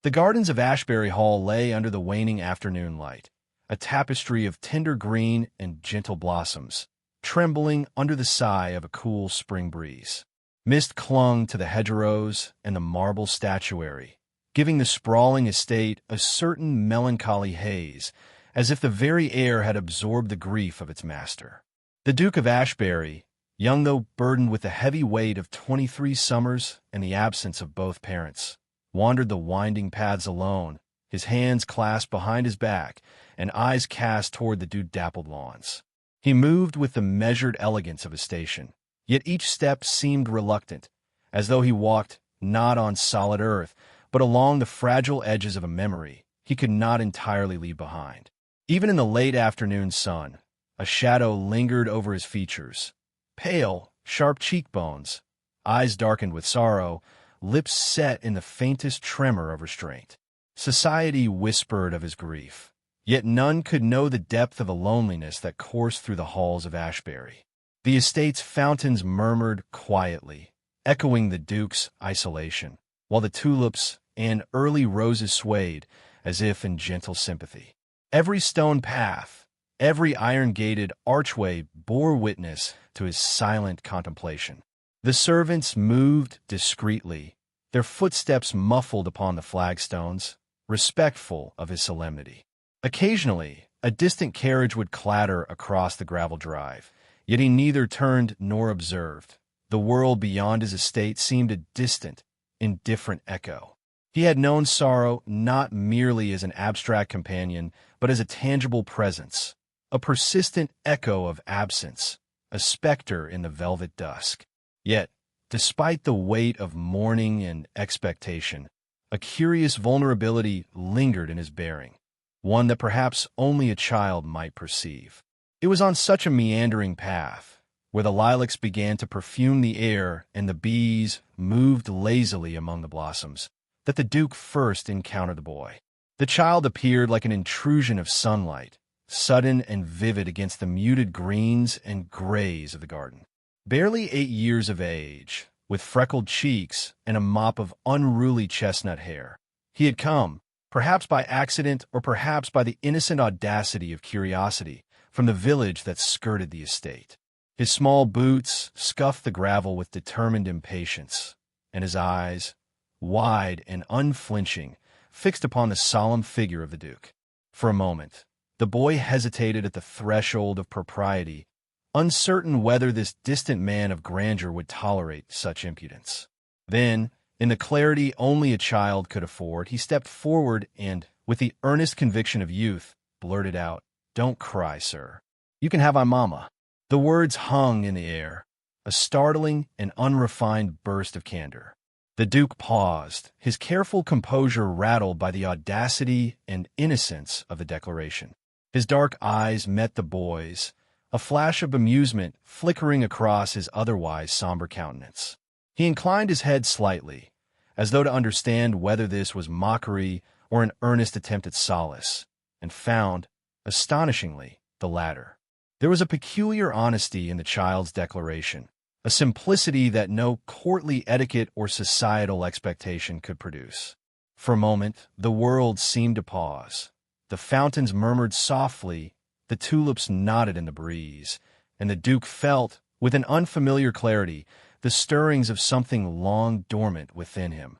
The gardens of Ashbury Hall lay under the waning afternoon light, a tapestry of tender green and gentle blossoms, trembling under the sigh of a cool spring breeze. Mist clung to the hedgerows and the marble statuary, giving the sprawling estate a certain melancholy haze, as if the very air had absorbed the grief of its master. The Duke of Ashbury, young though burdened with the heavy weight of 23 summers and the absence of both parents, wandered the winding paths alone, his hands clasped behind his back and eyes cast toward the dew-dappled lawns. He moved with the measured elegance of a station, yet each step seemed reluctant, as though he walked not on solid earth, but along the fragile edges of a memory he could not entirely leave behind. Even in the late afternoon sun, a shadow lingered over his features. Pale, sharp cheekbones, eyes darkened with sorrow, lips set in the faintest tremor of restraint. Society whispered of his grief, yet none could know the depth of the loneliness that coursed through the halls of Ashbury. The estate's fountains murmured quietly, echoing the Duke's isolation, while the tulips and early roses swayed as if in gentle sympathy. Every stone path, every iron-gated archway bore witness to his silent contemplation. The servants moved discreetly, their footsteps muffled upon the flagstones, respectful of his solemnity. Occasionally, a distant carriage would clatter across the gravel drive, yet he neither turned nor observed. The world beyond his estate seemed a distant, indifferent echo. He had known sorrow not merely as an abstract companion, but as a tangible presence, a persistent echo of absence, a specter in the velvet dusk. Yet, despite the weight of mourning and expectation, a curious vulnerability lingered in his bearing, one that perhaps only a child might perceive. It was on such a meandering path, where the lilacs began to perfume the air and the bees moved lazily among the blossoms, that the Duke first encountered the boy. The child appeared like an intrusion of sunlight, sudden and vivid against the muted greens and grays of the garden. Barely 8 years of age, with freckled cheeks and a mop of unruly chestnut hair, he had come, perhaps by accident or perhaps by the innocent audacity of curiosity, from the village that skirted the estate. His small boots scuffed the gravel with determined impatience, and his eyes, wide and unflinching, fixed upon the solemn figure of the Duke. For a moment, the boy hesitated at the threshold of propriety, uncertain whether this distant man of grandeur would tolerate such impudence. Then, in the clarity only a child could afford, he stepped forward and, with the earnest conviction of youth, blurted out, "Don't cry, sir. You can have my mamma." The words hung in the air, a startling and unrefined burst of candor. The Duke paused, his careful composure rattled by the audacity and innocence of the declaration. His dark eyes met the boy's, a flash of amusement flickering across his otherwise somber countenance. He inclined his head slightly, as though to understand whether this was mockery or an earnest attempt at solace, and found, astonishingly, the latter. There was a peculiar honesty in the child's declaration, a simplicity that no courtly etiquette or societal expectation could produce. For a moment, the world seemed to pause. The fountains murmured softly, the tulips nodded in the breeze, and the Duke felt, with an unfamiliar clarity, the stirrings of something long dormant within him,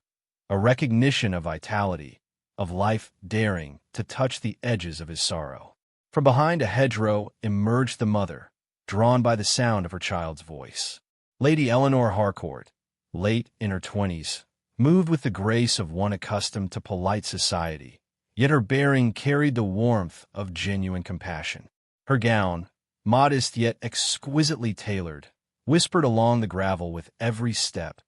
a recognition of vitality, of life daring to touch the edges of his sorrow. From behind a hedgerow emerged the mother, drawn by the sound of her child's voice. Lady Eleanor Harcourt, late in her 20s, moved with the grace of one accustomed to polite society, yet her bearing carried the warmth of genuine compassion. Her gown, modest yet exquisitely tailored, whispered along the gravel with every step,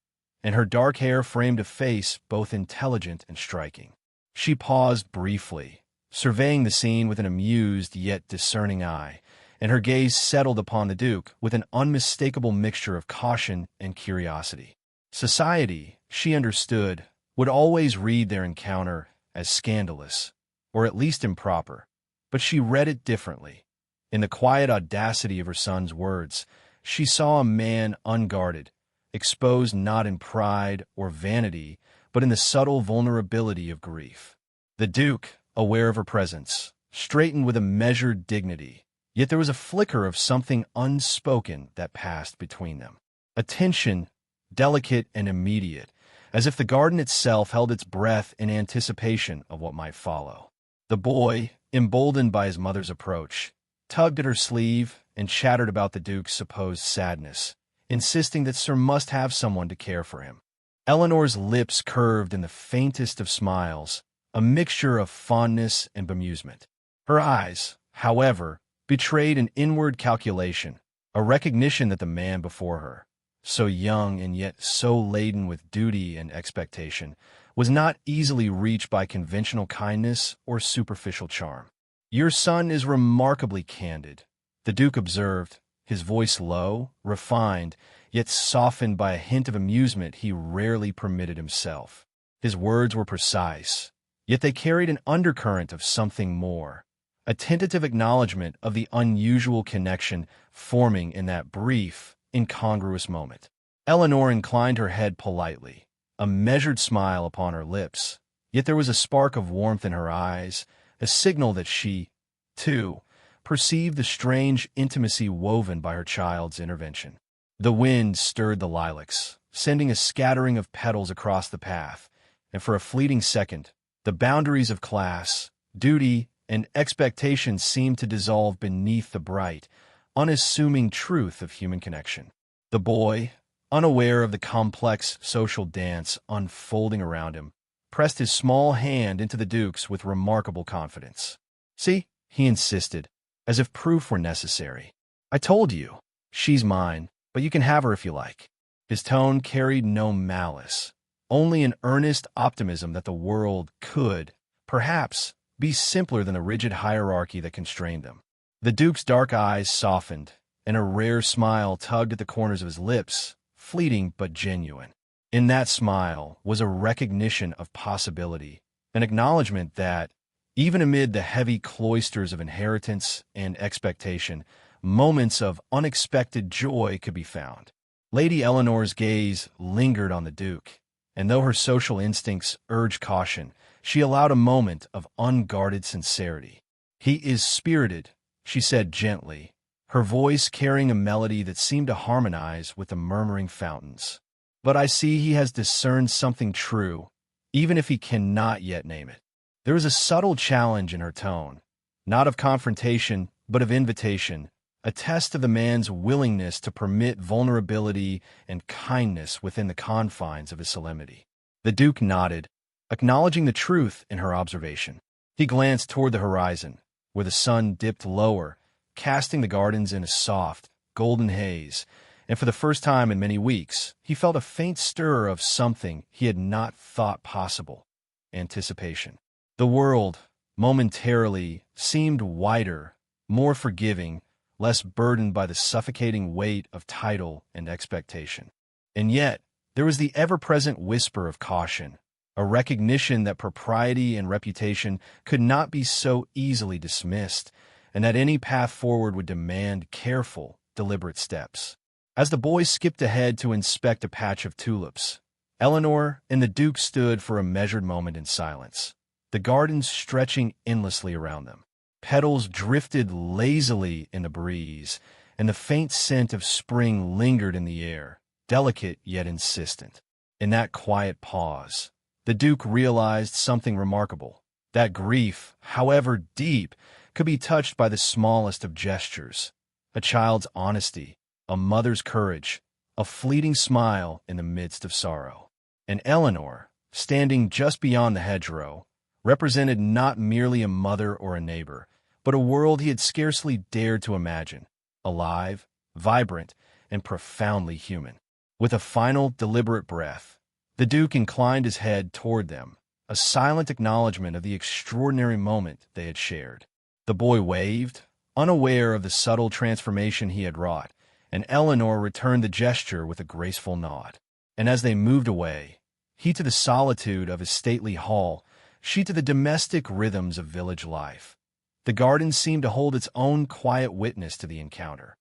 and her dark hair framed a face both intelligent and striking. She paused briefly, surveying the scene with an amused yet discerning eye, and her gaze settled upon the Duke with an unmistakable mixture of caution and curiosity. Society, she understood, would always read their encounter as scandalous, or at least improper, but she read it differently. In the quiet audacity of her son's words, she saw a man unguarded, exposed not in pride or vanity, but in the subtle vulnerability of grief. The Duke, aware of her presence, straightened with a measured dignity, yet there was a flicker of something unspoken that passed between them. A tension, delicate and immediate, as if the garden itself held its breath in anticipation of what might follow. The boy, emboldened by his mother's approach, tugged at her sleeve and chattered about the Duke's supposed sadness, insisting that Sir must have someone to care for him. Eleanor's lips curved in the faintest of smiles, a mixture of fondness and bemusement. Her eyes, however, betrayed an inward calculation, a recognition that the man before her, so young and yet so laden with duty and expectation, was not easily reached by conventional kindness or superficial charm. "Your son is remarkably candid," the Duke observed, his voice low, refined, yet softened by a hint of amusement he rarely permitted himself. His words were precise, yet they carried an undercurrent of something more, a tentative acknowledgment of the unusual connection forming in that brief, incongruous moment. Eleanor inclined her head politely, a measured smile upon her lips, yet there was a spark of warmth in her eyes, a signal that she, too, perceived the strange intimacy woven by her child's intervention. The wind stirred the lilacs, sending a scattering of petals across the path, and for a fleeting second, the boundaries of class, duty, and expectation seemed to dissolve beneath the bright, unassuming truth of human connection. The boy, unaware of the complex social dance unfolding around him, pressed his small hand into the Duke's with remarkable confidence. "See," he insisted, as if proof were necessary. "I told you, she's mine, but you can have her if you like." His tone carried no malice, only an earnest optimism that the world could, perhaps, be simpler than the rigid hierarchy that constrained them. The Duke's dark eyes softened, and a rare smile tugged at the corners of his lips, fleeting but genuine. In that smile was a recognition of possibility, an acknowledgement that, even amid the heavy cloisters of inheritance and expectation, moments of unexpected joy could be found. Lady Eleanor's gaze lingered on the Duke, and though her social instincts urged caution, she allowed a moment of unguarded sincerity. "He is spirited," she said gently, her voice carrying a melody that seemed to harmonize with the murmuring fountains. "But I see he has discerned something true, even if he cannot yet name it." There was a subtle challenge in her tone, not of confrontation, but of invitation, a test of the man's willingness to permit vulnerability and kindness within the confines of his solemnity. The Duke nodded, acknowledging the truth in her observation. He glanced toward the horizon, where the sun dipped lower, casting the gardens in a soft, golden haze, and for the first time in many weeks, he felt a faint stir of something he had not thought possible: anticipation. The world, momentarily, seemed wider, more forgiving, less burdened by the suffocating weight of title and expectation. And yet, there was the ever-present whisper of caution, a recognition that propriety and reputation could not be so easily dismissed, and that any path forward would demand careful, deliberate steps. As the boy skipped ahead to inspect a patch of tulips, Eleanor and the Duke stood for a measured moment in silence, the gardens stretching endlessly around them. Petals drifted lazily in the breeze, and the faint scent of spring lingered in the air, delicate yet insistent. In that quiet pause, the Duke realized something remarkable, that grief, however deep, could be touched by the smallest of gestures: a child's honesty, a mother's courage, a fleeting smile in the midst of sorrow. And Eleanor, standing just beyond the hedgerow, represented not merely a mother or a neighbor, but a world he had scarcely dared to imagine, alive, vibrant, and profoundly human. With a final, deliberate breath, the Duke inclined his head toward them, a silent acknowledgement of the extraordinary moment they had shared. The boy waved, unaware of the subtle transformation he had wrought, and Eleanor returned the gesture with a graceful nod. And as they moved away, he to the solitude of his stately hall, she to the domestic rhythms of village life, the garden seemed to hold its own quiet witness to the encounter,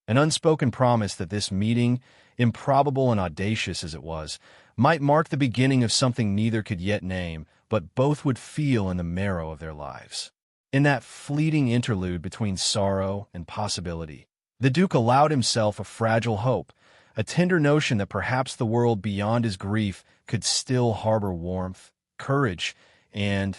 an unspoken promise that this meeting, improbable and audacious as it was, might mark the beginning of something neither could yet name, but both would feel in the marrow of their lives. In that fleeting interlude between sorrow and possibility, the Duke allowed himself a fragile hope, a tender notion that perhaps the world beyond his grief could still harbor warmth, courage, and,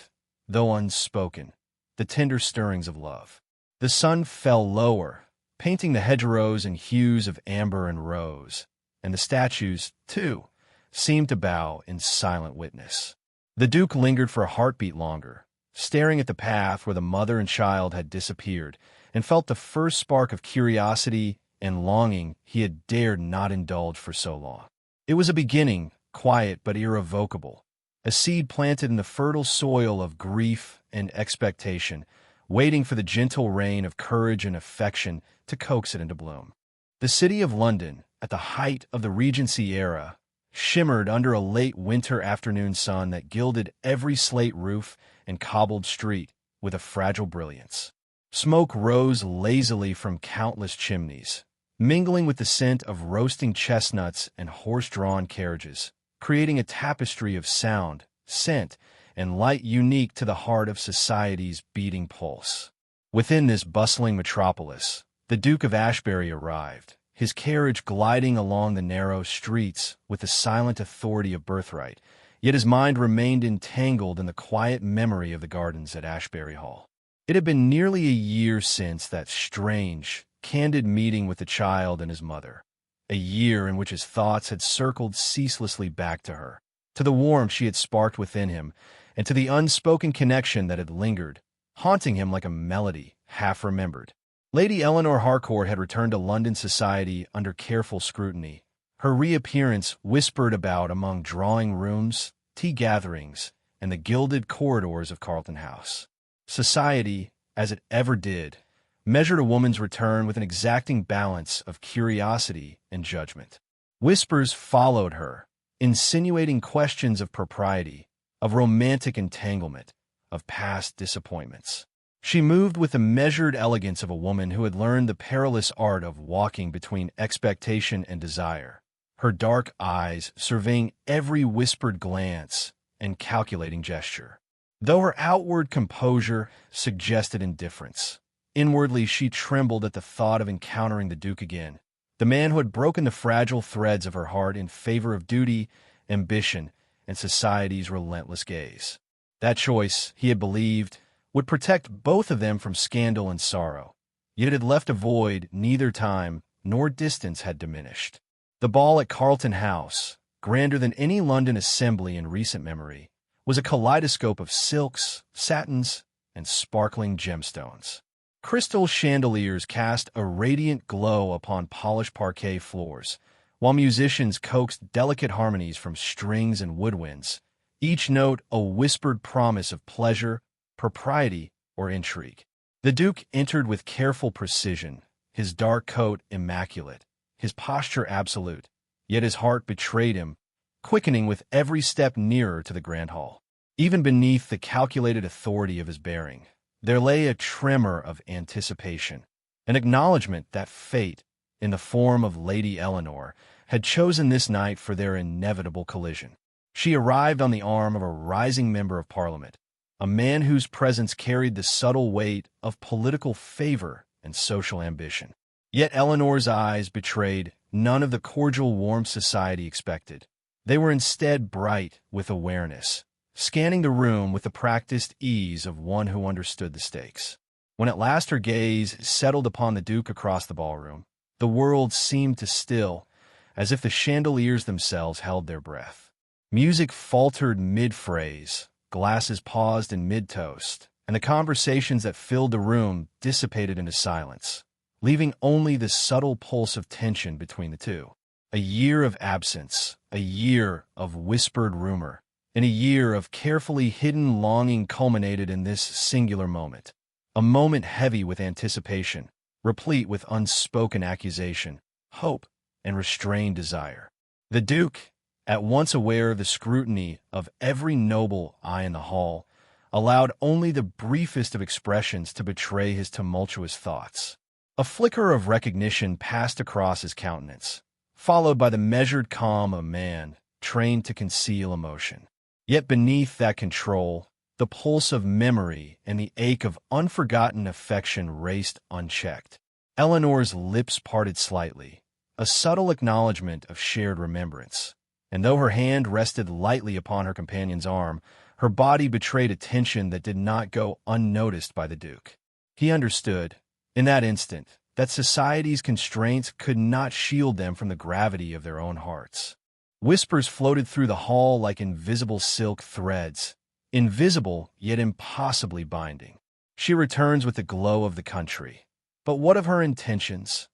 though unspoken, the tender stirrings of love. The sun fell lower, painting the hedgerows in hues of amber and rose, and the statues, too, seemed to bow in silent witness. The Duke lingered for a heartbeat longer, staring at the path where the mother and child had disappeared, and felt the first spark of curiosity and longing he had dared not indulge for so long. It was a beginning, quiet but irrevocable, a seed planted in the fertile soil of grief and expectation, waiting for the gentle rain of courage and affection to coax it into bloom. The city of London, at the height of the Regency era, shimmered under a late winter afternoon sun that gilded every slate roof and cobbled street with a fragile brilliance. Smoke rose lazily from countless chimneys, mingling with the scent of roasting chestnuts and horse-drawn carriages, creating a tapestry of sound, scent, and light unique to the heart of society's beating pulse. Within this bustling metropolis, the Duke of Ashbury arrived, his carriage gliding along the narrow streets with the silent authority of birthright, yet his mind remained entangled in the quiet memory of the gardens at Ashbury Hall. It had been nearly a year since that strange, candid meeting with the child and his mother, a year in which his thoughts had circled ceaselessly back to her, to the warmth she had sparked within him, and to the unspoken connection that had lingered, haunting him like a melody half-remembered. Lady Eleanor Harcourt had returned to London society under careful scrutiny, her reappearance whispered about among drawing rooms, tea gatherings, and the gilded corridors of Carlton House. Society, as it ever did, measured a woman's return with an exacting balance of curiosity and judgment. Whispers followed her, insinuating questions of propriety, of romantic entanglement, of past disappointments. She moved with the measured elegance of a woman who had learned the perilous art of walking between expectation and desire, her dark eyes surveying every whispered glance and calculating gesture. Though her outward composure suggested indifference, inwardly she trembled at the thought of encountering the Duke again, the man who had broken the fragile threads of her heart in favor of duty, ambition, and society's relentless gaze. That choice, he had believed, would protect both of them from scandal and sorrow, yet it had left a void neither time nor distance had diminished. The ball at Carlton House, grander than any London assembly in recent memory, was a kaleidoscope of silks, satins, and sparkling gemstones. Crystal chandeliers cast a radiant glow upon polished parquet floors, while musicians coaxed delicate harmonies from strings and woodwinds, each note a whispered promise of pleasure, propriety, or intrigue. The Duke entered with careful precision, his dark coat immaculate, his posture absolute, yet his heart betrayed him, quickening with every step nearer to the grand hall. Even beneath the calculated authority of his bearing, there lay a tremor of anticipation, an acknowledgment that fate, in the form of Lady Eleanor, had chosen this night for their inevitable collision. She arrived on the arm of a rising member of Parliament, a man whose presence carried the subtle weight of political favor and social ambition. Yet Eleanor's eyes betrayed none of the cordial warmth society expected. They were instead bright with awareness, scanning the room with the practiced ease of one who understood the stakes. When at last her gaze settled upon the Duke across the ballroom, the world seemed to still, as if the chandeliers themselves held their breath. Music faltered mid-phrase, glasses paused in mid-toast, and the conversations that filled the room dissipated into silence, leaving only the subtle pulse of tension between the two. A year of absence, a year of whispered rumor, and a year of carefully hidden longing culminated in this singular moment, a moment heavy with anticipation, replete with unspoken accusation, hope, and restrained desire. The Duke, at once aware of the scrutiny of every noble eye in the hall, allowed only the briefest of expressions to betray his tumultuous thoughts. A flicker of recognition passed across his countenance, followed by the measured calm of a man trained to conceal emotion. Yet beneath that control, the pulse of memory and the ache of unforgotten affection raced unchecked. Eleanor's lips parted slightly, a subtle acknowledgment of shared remembrance. And though her hand rested lightly upon her companion's arm, her body betrayed a tension that did not go unnoticed by the Duke. He understood, in that instant, that society's constraints could not shield them from the gravity of their own hearts. Whispers floated through the hall like invisible silk threads, invisible yet impossibly binding. She returns with the glow of the country. But what of her intentions?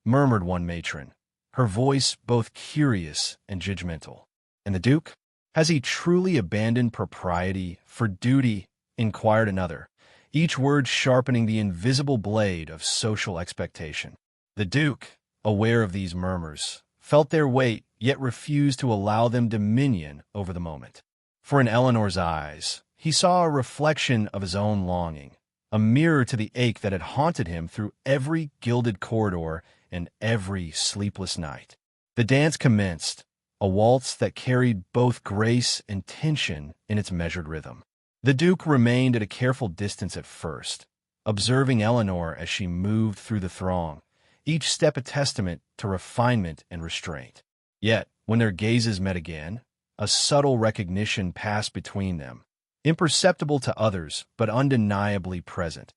Murmured one matron, her voice both curious and judgmental. And the Duke? Has he truly abandoned propriety for duty? Inquired another, each word sharpening the invisible blade of social expectation. The Duke, aware of these murmurs, felt their weight, yet refused to allow them dominion over the moment. For in Eleanor's eyes, he saw a reflection of his own longing, a mirror to the ache that had haunted him through every gilded corridor and every sleepless night. The dance commenced, a waltz that carried both grace and tension in its measured rhythm. The Duke remained at a careful distance at first, observing Eleanor as she moved through the throng, each step a testament to refinement and restraint. Yet, when their gazes met again, a subtle recognition passed between them, imperceptible to others but undeniably present,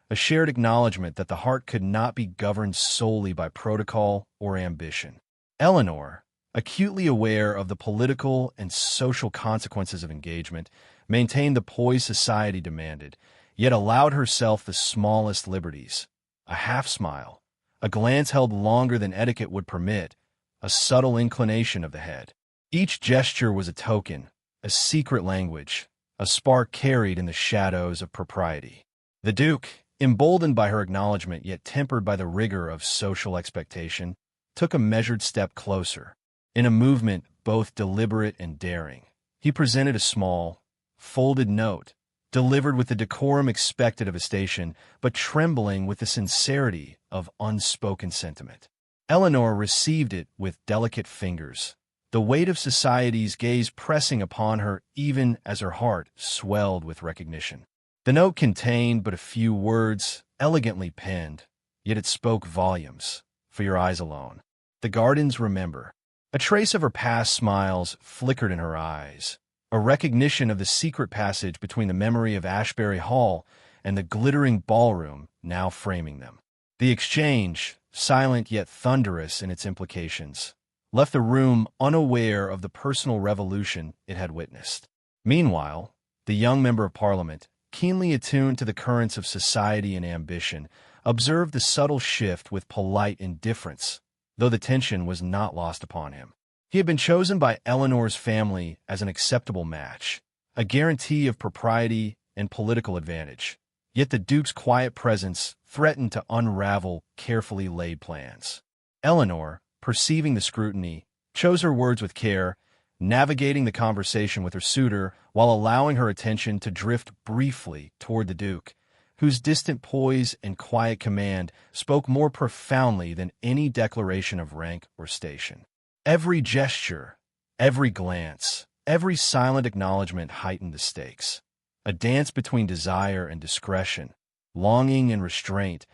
a shared acknowledgement that the heart could not be governed solely by protocol or ambition. Eleanor, acutely aware of the political and social consequences of engagement, maintained the poise society demanded, yet allowed herself the smallest liberties. A half-smile, a glance held longer than etiquette would permit, a subtle inclination of the head. Each gesture was a token, a secret language, a spark carried in the shadows of propriety. The Duke, emboldened by her acknowledgement yet tempered by the rigor of social expectation, took a measured step closer. In a movement both deliberate and daring, he presented a small, folded note, delivered with the decorum expected of a station, but trembling with the sincerity of unspoken sentiment. Eleanor received it with delicate fingers, the weight of society's gaze pressing upon her even as her heart swelled with recognition. The note contained but a few words, elegantly penned, yet it spoke volumes, for your eyes alone. The gardens remember. A trace of her past smiles flickered in her eyes, a recognition of the secret passage between the memory of Ashbury Hall and the glittering ballroom now framing them. The exchange, silent yet thunderous in its implications, left the room unaware of the personal revolution it had witnessed. Meanwhile, the young member of Parliament, keenly attuned to the currents of society and ambition, observed the subtle shift with polite indifference, though the tension was not lost upon him. He had been chosen by Eleanor's family as an acceptable match, a guarantee of propriety and political advantage. Yet the Duke's quiet presence threatened to unravel carefully laid plans. Eleanor, perceiving the scrutiny, chose her words with care, navigating the conversation with her suitor while allowing her attention to drift briefly toward the Duke, whose distant poise and quiet command spoke more profoundly than any declaration of rank or station. Every gesture, every glance, every silent acknowledgement heightened the stakes. A dance between desire and discretion, longing and restraint,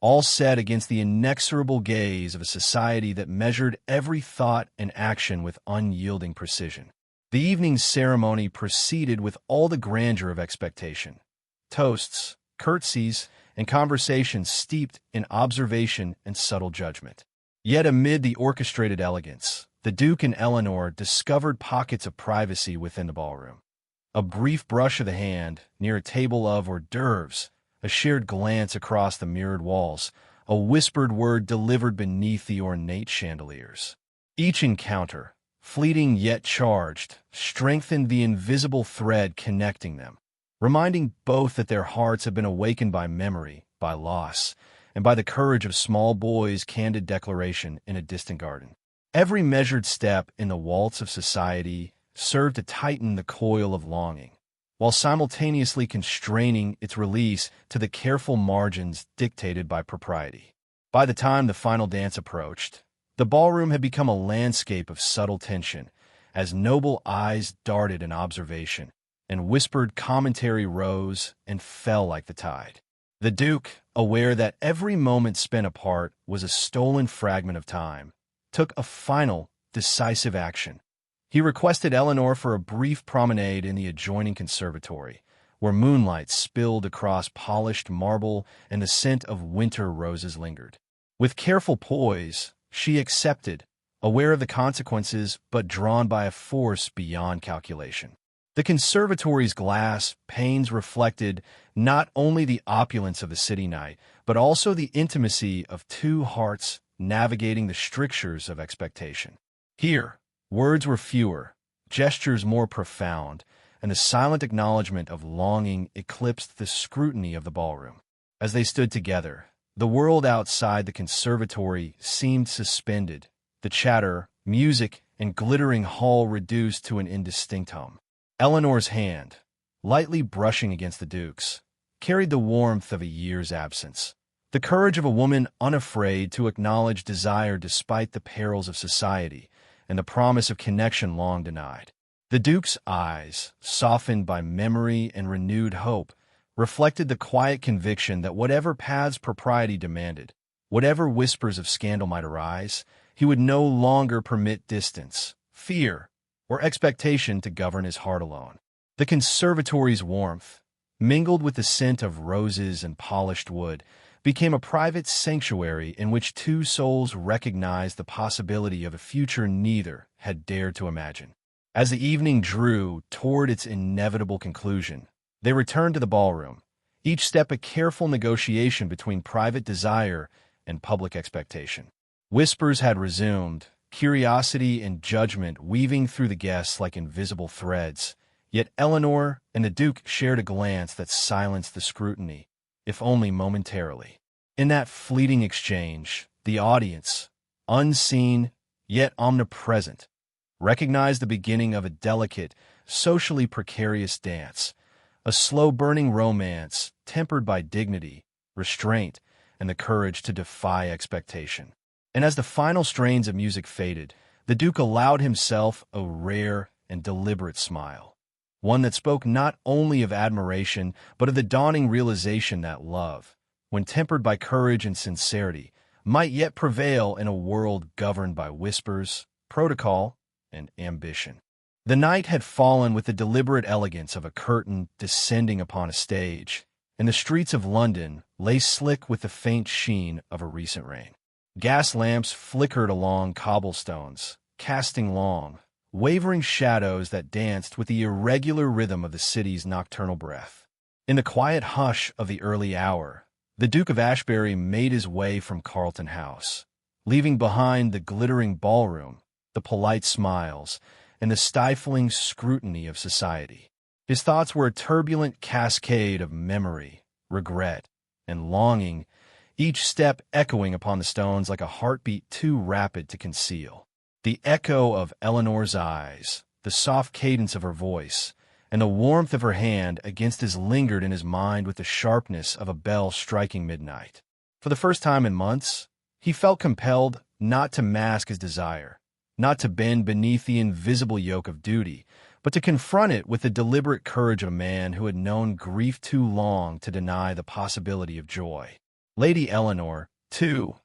all set against the inexorable gaze of a society that measured every thought and action with unyielding precision. The evening's ceremony proceeded with all the grandeur of expectation. Toasts, curtsies, and conversations steeped in observation and subtle judgment. Yet amid the orchestrated elegance, the Duke and Eleanor discovered pockets of privacy within the ballroom. A brief brush of the hand near a table of hors d'oeuvres, a shared glance across the mirrored walls, a whispered word delivered beneath the ornate chandeliers. Each encounter, fleeting yet charged, strengthened the invisible thread connecting them, reminding both that their hearts had been awakened by memory, by loss, and by the courage of small boys' candid declaration in a distant garden. Every measured step in the waltz of society served to tighten the coil of longing, while simultaneously constraining its release to the careful margins dictated by propriety. By the time the final dance approached, the ballroom had become a landscape of subtle tension, as noble eyes darted in observation, and whispered commentary rose and fell like the tide. The Duke, aware that every moment spent apart was a stolen fragment of time, took a final, decisive action. He requested Eleanor for a brief promenade in the adjoining conservatory, where moonlight spilled across polished marble and the scent of winter roses lingered. With careful poise, she accepted, aware of the consequences but drawn by a force beyond calculation. The conservatory's glass panes reflected not only the opulence of the city night, but also the intimacy of two hearts navigating the strictures of expectation. Here, words were fewer, gestures more profound, and the silent acknowledgement of longing eclipsed the scrutiny of the ballroom. As they stood together, the world outside the conservatory seemed suspended, the chatter, music, and glittering hall reduced to an indistinct hum. Eleanor's hand, lightly brushing against the Duke's, carried the warmth of a year's absence, the courage of a woman unafraid to acknowledge desire despite the perils of society and the promise of connection long denied. The Duke's eyes, softened by memory and renewed hope, reflected the quiet conviction that whatever paths propriety demanded, whatever whispers of scandal might arise, he would no longer permit distance, fear, or expectation to govern his heart alone. The conservatory's warmth, mingled with the scent of roses and polished wood, became a private sanctuary in which two souls recognized the possibility of a future neither had dared to imagine. As the evening drew toward its inevitable conclusion, they returned to the ballroom, each step a careful negotiation between private desire and public expectation. Whispers had resumed, curiosity and judgment weaving through the guests like invisible threads, yet Eleanor and the Duke shared a glance that silenced the scrutiny, if only momentarily. In that fleeting exchange, the audience, unseen yet omnipresent, recognized the beginning of a delicate, socially precarious dance, a slow-burning romance tempered by dignity, restraint, and the courage to defy expectation. And as the final strains of music faded, the Duke allowed himself a rare and deliberate smile, one that spoke not only of admiration but of the dawning realization that love, when tempered by courage and sincerity, might yet prevail in a world governed by whispers, protocol, and ambition. The night had fallen with the deliberate elegance of a curtain descending upon a stage, and the streets of London lay slick with the faint sheen of a recent rain. Gas lamps flickered along cobblestones, casting long, wavering shadows that danced with the irregular rhythm of the city's nocturnal breath. In the quiet hush of the early hour, the Duke of Ashbury made his way from Carlton House, leaving behind the glittering ballroom, the polite smiles, and the stifling scrutiny of society. His thoughts were a turbulent cascade of memory, regret, and longing, each step echoing upon the stones like a heartbeat too rapid to conceal. The echo of Eleanor's eyes, the soft cadence of her voice, and the warmth of her hand against his lingered in his mind with the sharpness of a bell striking midnight. For the first time in months, he felt compelled not to mask his desire, not to bend beneath the invisible yoke of duty, but to confront it with the deliberate courage of a man who had known grief too long to deny the possibility of joy. Lady Eleanor, too,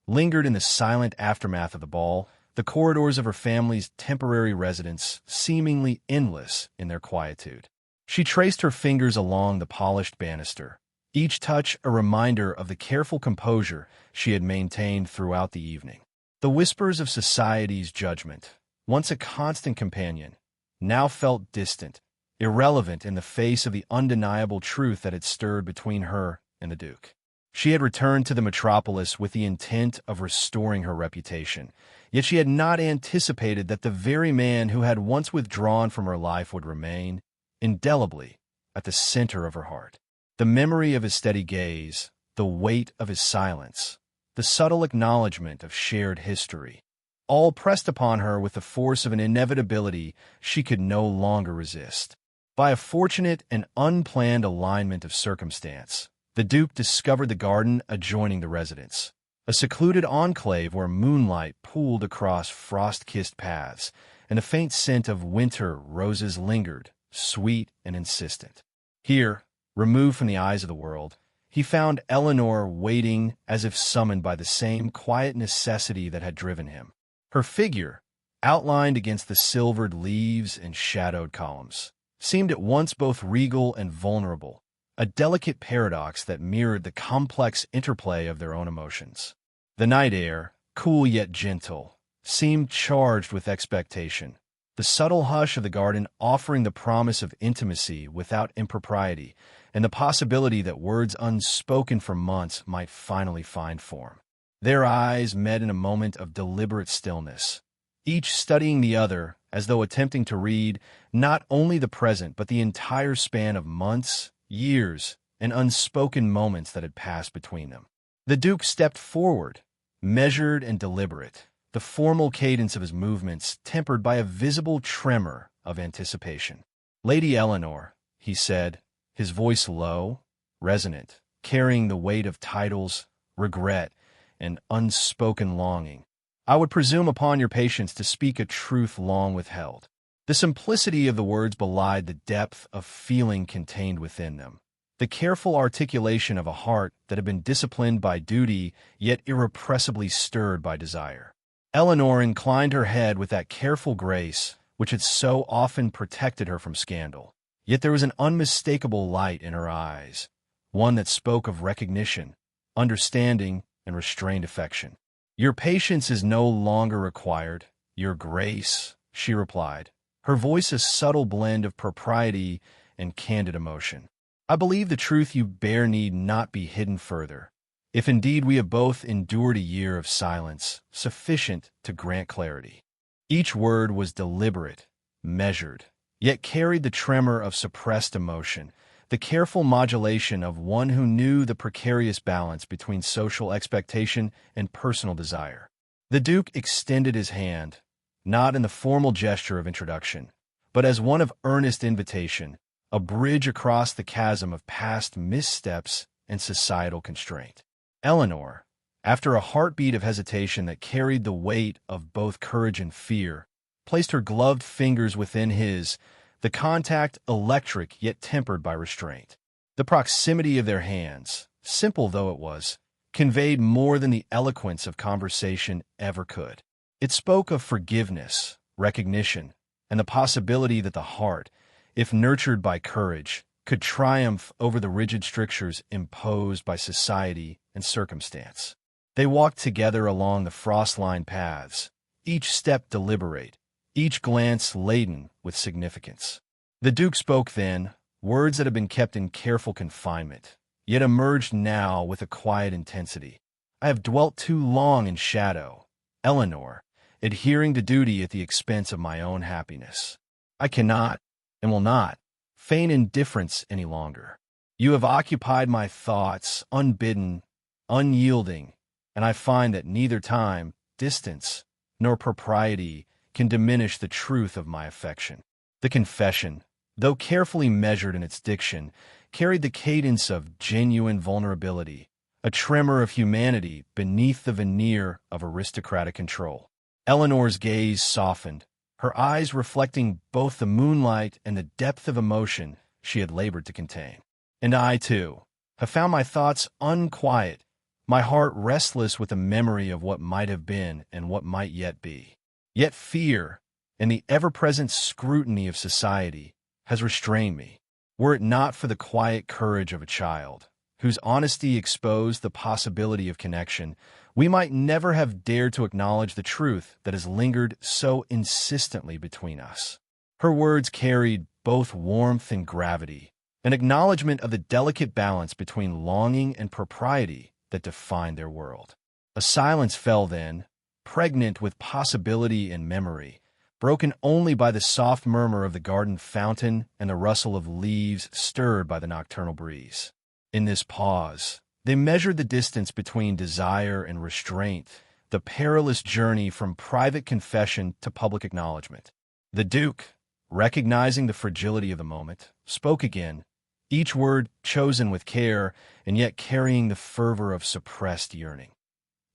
lingered in the silent aftermath of the ball, the corridors of her family's temporary residence seemingly endless in their quietude. She traced her fingers along the polished banister, each touch a reminder of the careful composure she had maintained throughout the evening. The whispers of society's judgment, once a constant companion, now felt distant, irrelevant in the face of the undeniable truth that had stirred between her and the Duke. She had returned to the metropolis with the intent of restoring her reputation, yet she had not anticipated that the very man who had once withdrawn from her life would remain, indelibly, at the center of her heart. The memory of his steady gaze, the weight of his silence, the subtle acknowledgement of shared history, all pressed upon her with the force of an inevitability she could no longer resist. By a fortunate and unplanned alignment of circumstance, the Duke discovered the garden adjoining the residence, a secluded enclave where moonlight pooled across frost-kissed paths, and the faint scent of winter roses lingered, sweet and insistent. Here, removed from the eyes of the world, he found Eleanor waiting as if summoned by the same quiet necessity that had driven him. Her figure, outlined against the silvered leaves and shadowed columns, seemed at once both regal and vulnerable, a delicate paradox that mirrored the complex interplay of their own emotions. The night air, cool yet gentle, seemed charged with expectation, the subtle hush of the garden offering the promise of intimacy without impropriety, and the possibility that words unspoken for months might finally find form. Their eyes met in a moment of deliberate stillness, each studying the other as though attempting to read not only the present but the entire span of months, years, and unspoken moments that had passed between them. The Duke stepped forward, measured and deliberate, the formal cadence of his movements tempered by a visible tremor of anticipation. "Lady Eleanor," he said, his voice low, resonant, carrying the weight of titles, regret, and unspoken longing, "I would presume upon your patience to speak a truth long withheld." The simplicity of the words belied the depth of feeling contained within them, the careful articulation of a heart that had been disciplined by duty yet irrepressibly stirred by desire. Eleanor inclined her head with that careful grace which had so often protected her from scandal. Yet there was an unmistakable light in her eyes, one that spoke of recognition, understanding, and restrained affection. "Your patience is no longer required, your grace," she replied, her voice a subtle blend of propriety and candid emotion. "I believe the truth you bear need not be hidden further, if indeed we have both endured a year of silence sufficient to grant clarity." Each word was deliberate, measured, yet carried the tremor of suppressed emotion, the careful modulation of one who knew the precarious balance between social expectation and personal desire. The Duke extended his hand, not in the formal gesture of introduction, but as one of earnest invitation, a bridge across the chasm of past missteps and societal constraint. Eleanor, after a heartbeat of hesitation that carried the weight of both courage and fear, placed her gloved fingers within his, the contact electric yet tempered by restraint. The proximity of their hands, simple though it was, conveyed more than the eloquence of conversation ever could. It spoke of forgiveness, recognition, and the possibility that the heart, if nurtured by courage, could triumph over the rigid strictures imposed by society and circumstance. They walked together along the frost-lined paths, each step deliberate, each glance laden with significance. The Duke spoke then, words that had been kept in careful confinement, yet emerged now with a quiet intensity. "I have dwelt too long in shadow, Eleanor, adhering to duty at the expense of my own happiness. I cannot, and will not, feign indifference any longer. You have occupied my thoughts, unbidden, unyielding, and I find that neither time, distance, nor propriety can diminish the truth of my affection." The confession, though carefully measured in its diction, carried the cadence of genuine vulnerability, a tremor of humanity beneath the veneer of aristocratic control. Eleanor's gaze softened, her eyes reflecting both the moonlight and the depth of emotion she had labored to contain. "And I, too, have found my thoughts unquiet, my heart restless with the memory of what might have been and what might yet be. Yet fear, and the ever-present scrutiny of society, has restrained me. Were it not for the quiet courage of a child, whose honesty exposed the possibility of connection, we might never have dared to acknowledge the truth that has lingered so insistently between us." Her words carried both warmth and gravity, an acknowledgment of the delicate balance between longing and propriety that defined their world. A silence fell then, pregnant with possibility and memory, broken only by the soft murmur of the garden fountain and the rustle of leaves stirred by the nocturnal breeze. In this pause, they measured the distance between desire and restraint, the perilous journey from private confession to public acknowledgement. The Duke, recognizing the fragility of the moment, spoke again, each word chosen with care and yet carrying the fervor of suppressed yearning.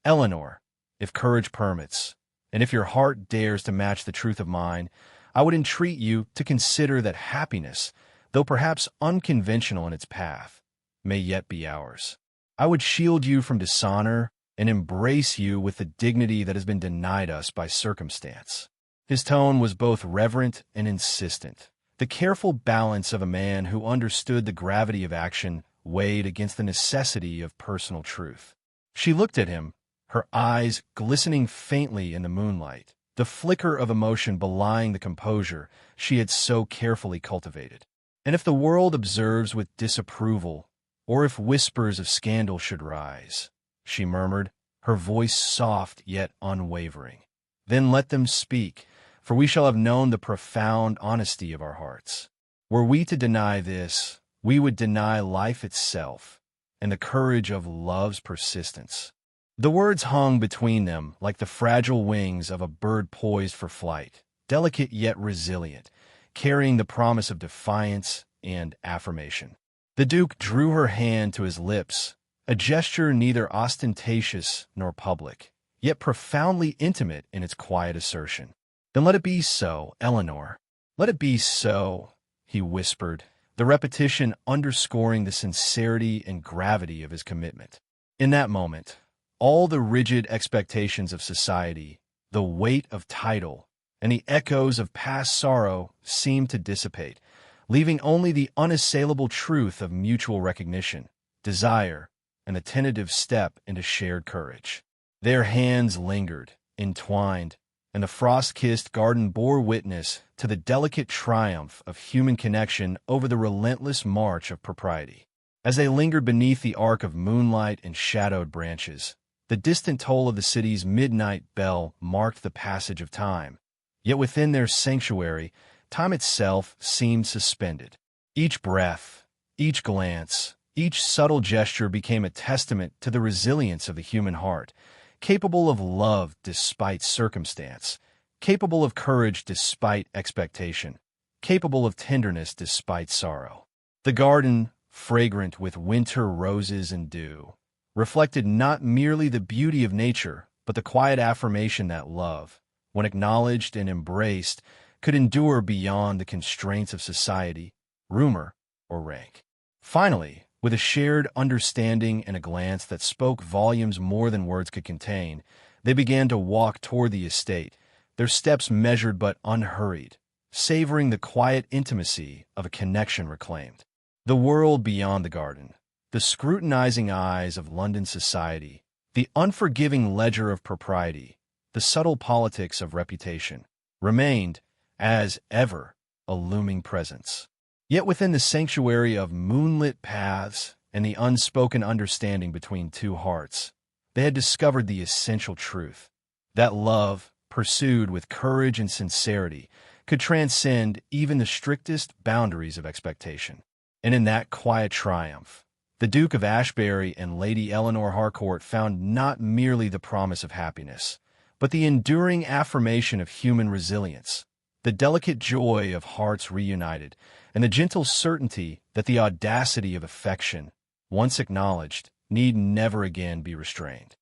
"Eleanor, if courage permits, And if your heart dares to match the truth of mine, I would entreat you to consider that happiness, though perhaps unconventional in its path, may yet be ours. I would shield you from dishonor and embrace you with the dignity that has been denied us by circumstance. His tone was both reverent and insistent, the careful balance of a man who understood the gravity of action weighed against the necessity of personal truth. She looked at him, her eyes glistening faintly in the moonlight, the flicker of emotion belying the composure she had so carefully cultivated. And if the world observes with disapproval, or if whispers of scandal should rise, she murmured, her voice soft yet unwavering, then let them speak, for we shall have known the profound honesty of our hearts. Were we to deny this, we would deny life itself and the courage of love's persistence. The words hung between them like the fragile wings of a bird poised for flight, delicate yet resilient, carrying the promise of defiance and affirmation. The Duke drew her hand to his lips, a gesture neither ostentatious nor public, yet profoundly intimate in its quiet assertion. "Then let it be so, Eleanor. Let it be so," he whispered, the repetition underscoring the sincerity and gravity of his commitment. In that moment, all the rigid expectations of society, the weight of title, and the echoes of past sorrow seemed to dissipate, leaving only the unassailable truth of mutual recognition, desire, and the tentative step into shared courage. Their hands lingered, entwined, and the frost-kissed garden bore witness to the delicate triumph of human connection over the relentless march of propriety. As they lingered beneath the arc of moonlight and shadowed branches, the distant toll of the city's midnight bell marked the passage of time. Yet within their sanctuary, time itself seemed suspended. Each breath, each glance, each subtle gesture became a testament to the resilience of the human heart, capable of love despite circumstance, capable of courage despite expectation, capable of tenderness despite sorrow. The garden, fragrant with winter roses and dew, reflected not merely the beauty of nature, but the quiet affirmation that love, when acknowledged and embraced, could endure beyond the constraints of society, rumor, or rank. Finally, with a shared understanding and a glance that spoke volumes more than words could contain, they began to walk toward the estate, their steps measured but unhurried, savoring the quiet intimacy of a connection reclaimed. The world beyond the garden, the scrutinizing eyes of London society, the unforgiving ledger of propriety, the subtle politics of reputation, remained, as ever, a looming presence. Yet within the sanctuary of moonlit paths and the unspoken understanding between two hearts, they had discovered the essential truth, that love, pursued with courage and sincerity, could transcend even the strictest boundaries of expectation. And in that quiet triumph, the Duke of Ashbury and Lady Eleanor Harcourt found not merely the promise of happiness, but the enduring affirmation of human resilience, the delicate joy of hearts reunited, and the gentle certainty that the audacity of affection, once acknowledged, need never again be restrained.